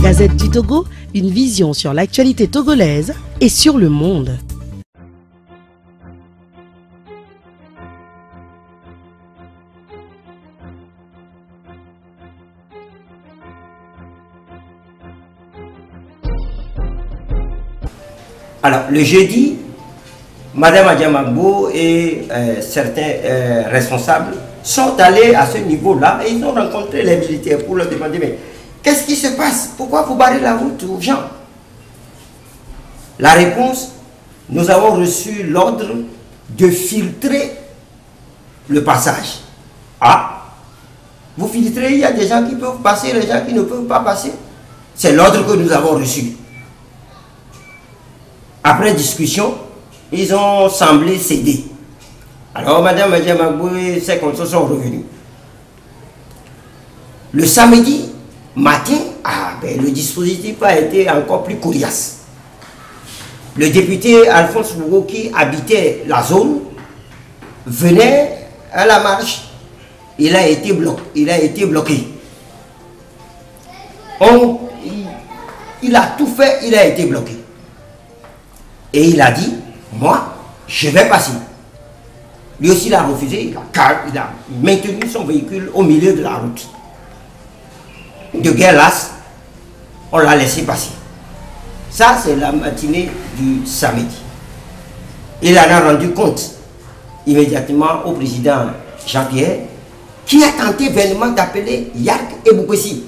Gazette du Togo, une vision sur l'actualité togolaise et sur le monde. Alors, le jeudi, Madame Adjamagbo et certains responsables sont allés à ce niveau-là et ils ont rencontré les militaires pour leur demander, mais qu'est-ce qui se passe? Pourquoi vous barrez la route aux gens? La réponse, nous avons reçu l'ordre de filtrer le passage. Ah, vous filtrez, il y a des gens qui peuvent passer, les gens qui ne peuvent pas passer. C'est l'ordre que nous avons reçu. Après discussion, ils ont semblé céder. Alors, Madame Adjamagbo et ses consorts sont revenus. Le samedi matin, le dispositif a été encore plus coriace. Le député Alphonse Bougo, qui habitait la zone, venait à la marche. Il a été bloqué. Il a tout fait, il a été bloqué. Et il a dit, moi, je vais passer. Lui aussi, il a refusé, il a maintenu son véhicule au milieu de la route. De guerre lasse, on l'a laissé passer. Ça, c'est la matinée du samedi. Il en a rendu compte immédiatement au président Jean-Pierre, qui a tenté vainement d'appeler Yark et Boukwesi.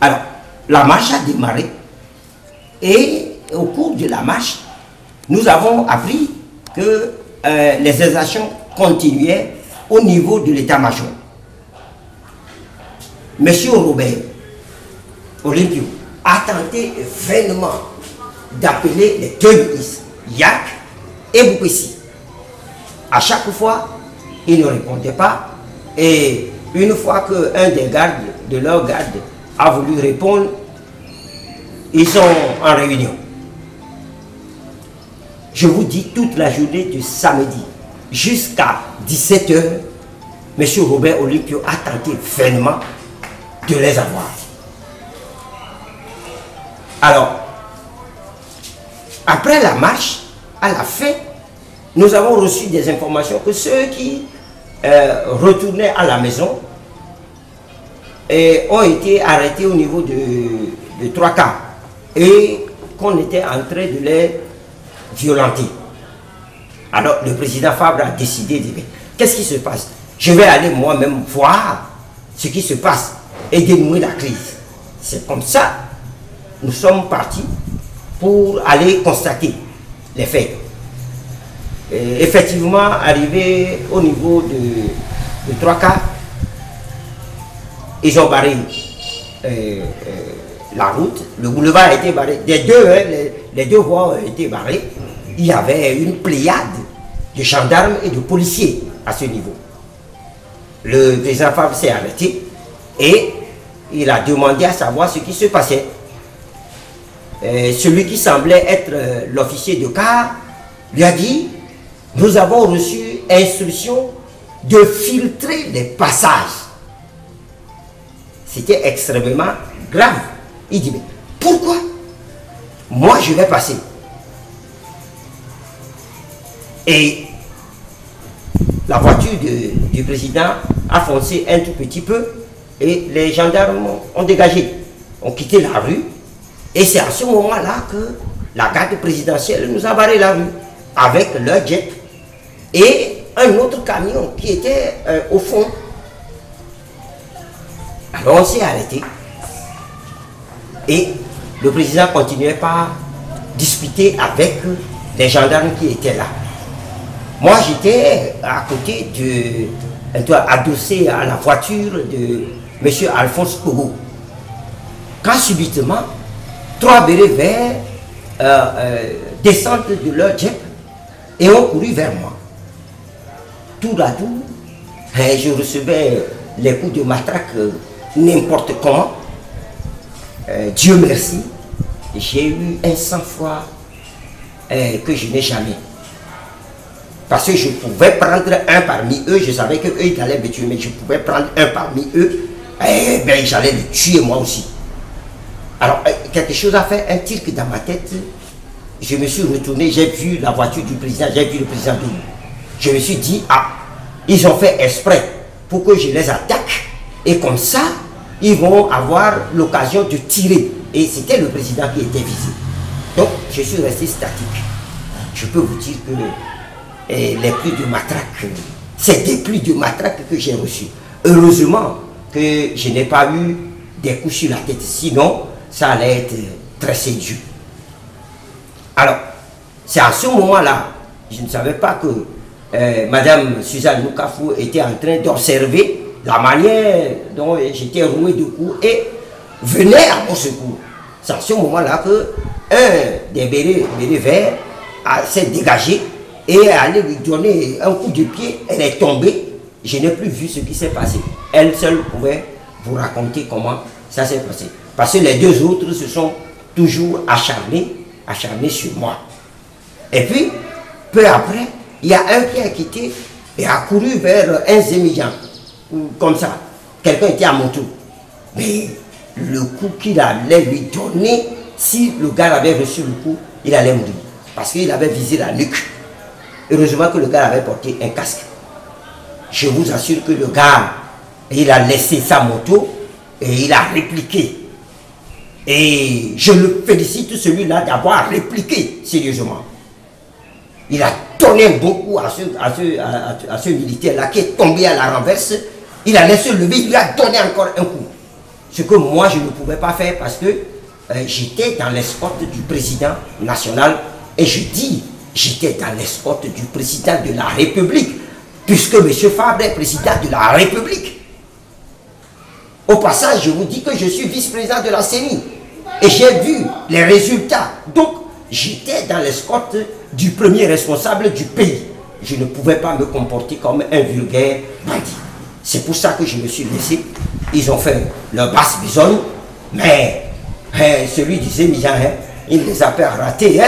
Alors, la marche a démarré. Et au cours de la marche, nous avons appris que les exactions continuaient au niveau de l'état-major. Monsieur Robert Olympio a tenté vainement d'appeler les deux ministres, Yak et Boukwesi. À chaque fois, il ne répondait pas. Et une fois qu'un des gardes de leur garde a voulu répondre, ils sont en réunion. Je vous dis, toute la journée du samedi jusqu'à 17 h, M. Robert Olympio a tenté vainement de les avoir. Alors, après la marche, à la fin, nous avons reçu des informations que ceux qui retournaient à la maison ont été arrêtés au niveau de 3 cas. Et qu'on était en train de les violenter. Alors le président Fabre a décidé de dire, qu'est-ce qui se passe? Je vais aller moi-même voir ce qui se passe et dénouer la crise. C'est comme ça nous sommes partis pour aller constater les faits. Et effectivement, arrivé au niveau de 3 cas, ils ont barré la route, le boulevard a été barré, les deux voies ont été barrées. Il y avait une pléiade de gendarmes et de policiers à ce niveau. Le président Fabre s'est arrêté et il a demandé à savoir ce qui se passait. Celui qui semblait être l'officier de car lui a dit, nous avons reçu instruction de filtrer les passages. C'était extrêmement grave. Il dit, mais pourquoi moi je vais passer? Et la voiture du président a foncé un tout petit peu et les gendarmes ont dégagé, ont quitté la rue. Et c'est à ce moment-là que la garde présidentielle nous a barré la rue avec leur jet et un autre camion qui était au fond. Alors on s'est arrêté. Et le président continuait par discuter avec les gendarmes qui étaient là. Moi, j'étais à côté adossé à la voiture de M. Alphonse Pogo. Quand subitement, 3 bérets verts descendent de leur jet et ont couru vers moi. Tour à tour, je recevais les coups de matraque n'importe comment. Dieu merci, j'ai eu un sang-froid que je n'ai jamais. Parce que je pouvais prendre un parmi eux, je savais qu'eux ils allaient me tuer, mais je pouvais prendre un parmi eux eh bien, j'allais le tuer moi aussi. Alors, quelque chose a fait un tir dans ma tête. Je me suis retourné, j'ai vu la voiture du président, j'ai vu le président debout. Je me suis dit, ah, ils ont fait exprès pour que je les attaque. Et comme ça, ils vont avoir l'occasion de tirer. Et c'était le président qui était visé. Donc, je suis resté statique. Je peux vous dire que les pluies de matraque, c'est des pluies de matraque que j'ai reçues. Heureusement que je n'ai pas eu des coups sur la tête, sinon ça allait être très séduit. Alors, c'est à ce moment-là, je ne savais pas que Madame Suzanne Noukafou était en train d'observer la manière dont j'étais roué de coups et venait à mon secours. C'est à ce moment-là que un des bérets verts s'est dégagé et allait lui donner un coup de pied. Elle est tombée. Je n'ai plus vu ce qui s'est passé. Elle seule pouvait vous raconter comment ça s'est passé. Parce que les deux autres se sont toujours acharnés sur moi. Et puis, peu après, il y a un qui a quitté et a couru vers un Zémijan. Comme ça. Quelqu'un était à mon tour. Mais le coup qu'il allait lui donner, si le gars avait reçu le coup, il allait mourir. Parce qu'il avait visé la nuque. Heureusement que le gars avait porté un casque. Je vous assure que le gars, il a laissé sa moto et il a répliqué. Et je le félicite celui-là d'avoir répliqué sérieusement. Il a donné beaucoup à ce militaire-là qui est tombé à la renverse. Il a laissé lever, il lui a donné encore un coup. Ce que moi je ne pouvais pas faire parce que j'étais dans l'escorte du président national. Et je dis, j'étais dans l'escorte du président de la République. Puisque M. Fabre est président de la République. Au passage, je vous dis que je suis vice-président de la CENI. Et j'ai vu les résultats. Donc, j'étais dans l'escorte du premier responsable du pays. Je ne pouvais pas me comporter comme un vulgaire bandit. C'est pour ça que je me suis laissé. Ils ont fait leur basse besogne. Mais celui du Zémijan, il les a pas ratés.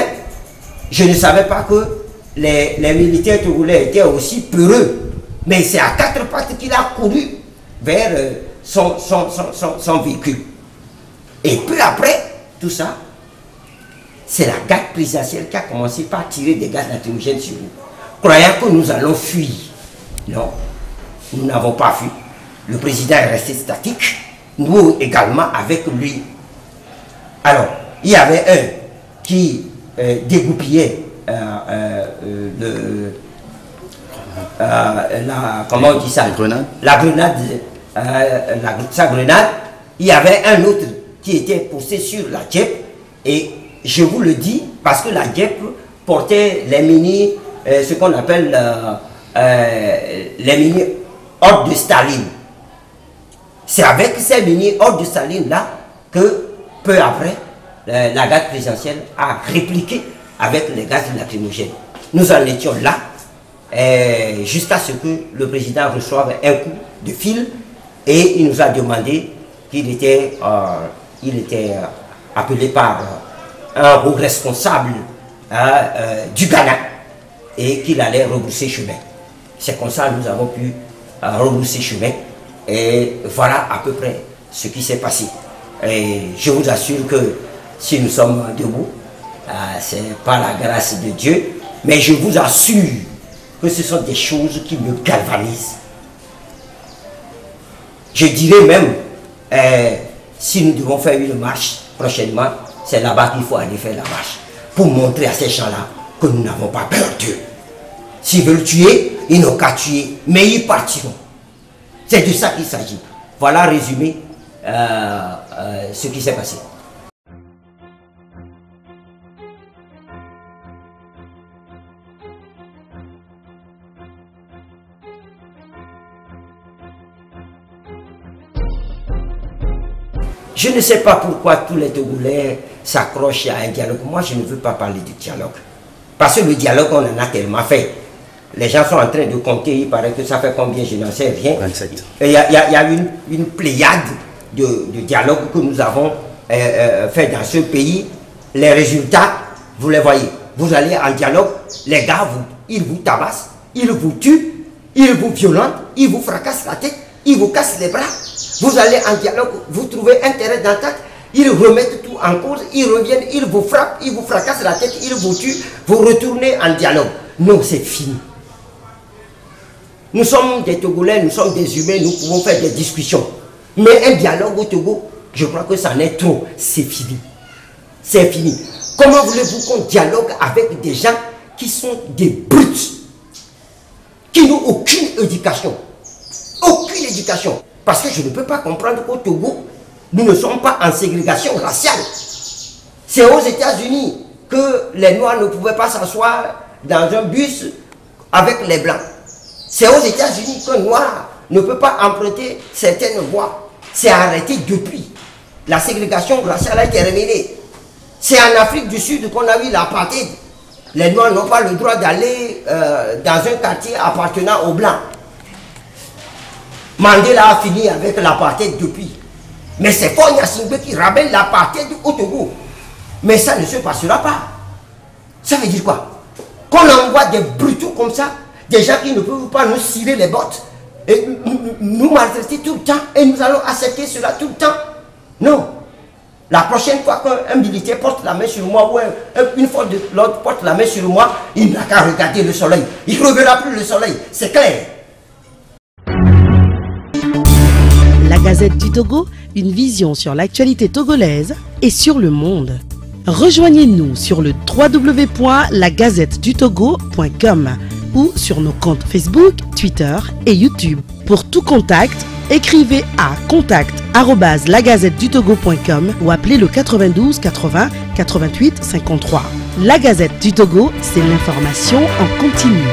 Je ne savais pas que les militaires togolais étaient aussi peureux. Mais c'est à quatre pattes qu'il a couru vers son véhicule. Et peu après, tout ça, c'est la garde présidentielle qui a commencé par tirer des gaz lacrymogènes sur nous. Croyant que nous allons fuir. Non, nous n'avons pas fui. Le président est resté statique. Nous également avec lui. Alors, il y avait un qui dégoupillait comment on dit ça? La grenade. Sa grenade. Il y avait un autre qui était posté sur la Jeep. Et je vous le dis parce que la Jeep portait les mini, ce qu'on appelle les mini ordres de Staline. C'est avec ces mini ordres de Staline là que peu après, la garde présidentielle a répliqué avec les gaz lacrymogènes. Nous en étions là jusqu'à ce que le président reçoive un coup de fil et il nous a demandé qu'il était, appelé par un haut responsable du Ghana et qu'il allait rebrousser chemin. C'est comme ça que nous avons pu rebrousser chemin et voilà à peu près ce qui s'est passé. Et je vous assure que si nous sommes debout, c'est par la grâce de Dieu, mais je vous assure que ce sont des choses qui me galvanisent. Je dirais même, si nous devons faire une marche prochainement, c'est là-bas qu'il faut aller faire la marche, pour montrer à ces gens-là que nous n'avons pas peur d'eux. S'ils veulent tuer, ils n'ont qu'à tuer, mais ils partiront. C'est de ça qu'il s'agit. Voilà résumé ce qui s'est passé. Je ne sais pas pourquoi tous les Togolais s'accrochent à un dialogue. Moi, je ne veux pas parler de dialogue. Parce que le dialogue, on en a tellement fait. Les gens sont en train de compter, il paraît que ça fait combien, je n'en sais rien. 27. Il y a une pléiade de dialogues que nous avons fait dans ce pays. Les résultats, vous les voyez. Vous allez en dialogue, les gars, ils vous tabassent, ils vous tuent, ils vous violentent, ils vous fracassent la tête, ils vous cassent les bras. Vous allez en dialogue, vous trouvez un terrain d'entente, ils remettent tout en cause, ils reviennent, ils vous frappent, ils vous fracassent la tête, ils vous tuent, vous retournez en dialogue. Non, c'est fini. Nous sommes des Togolais, nous sommes des humains, nous pouvons faire des discussions. Mais un dialogue au Togo, je crois que ça n'est trop. C'est fini. C'est fini. Comment voulez-vous qu'on dialogue avec des gens qui sont des brutes, qui n'ont aucune éducation? Aucune éducation. Parce que je ne peux pas comprendre qu'au Togo, nous ne sommes pas en ségrégation raciale. C'est aux États-Unis que les Noirs ne pouvaient pas s'asseoir dans un bus avec les Blancs. C'est aux États-Unis qu'un Noir ne peut pas emprunter certaines voies. C'est arrêté depuis. La ségrégation raciale a terminé. C'est en Afrique du Sud qu'on a eu l'apartheid. Les Noirs n'ont pas le droit d'aller dans un quartier appartenant aux Blancs. Mandela a fini avec l'apartheid depuis. Mais c'est Faure Gnassingbé qui ramène l'apartheid au Togo. Mais ça ne se passera pas. Ça veut dire quoi? Qu'on envoie des brutaux comme ça, des gens qui ne peuvent pas nous cirer les bottes, et nous maltraiter tout le temps, et nous allons accepter cela tout le temps. Non. La prochaine fois qu'un militaire porte la main sur moi, ou une fois de l'autre porte la main sur moi, il n'a qu'à regarder le soleil. Il ne reverra plus le soleil, c'est clair. La Gazette du Togo, une vision sur l'actualité togolaise et sur le monde. Rejoignez-nous sur le www.lagazettedutogo.com ou sur nos comptes Facebook, Twitter et YouTube. Pour tout contact, écrivez à contact@lagazettedutogo.com ou appelez le 92 80 88 53. La Gazette du Togo, c'est l'information en continu.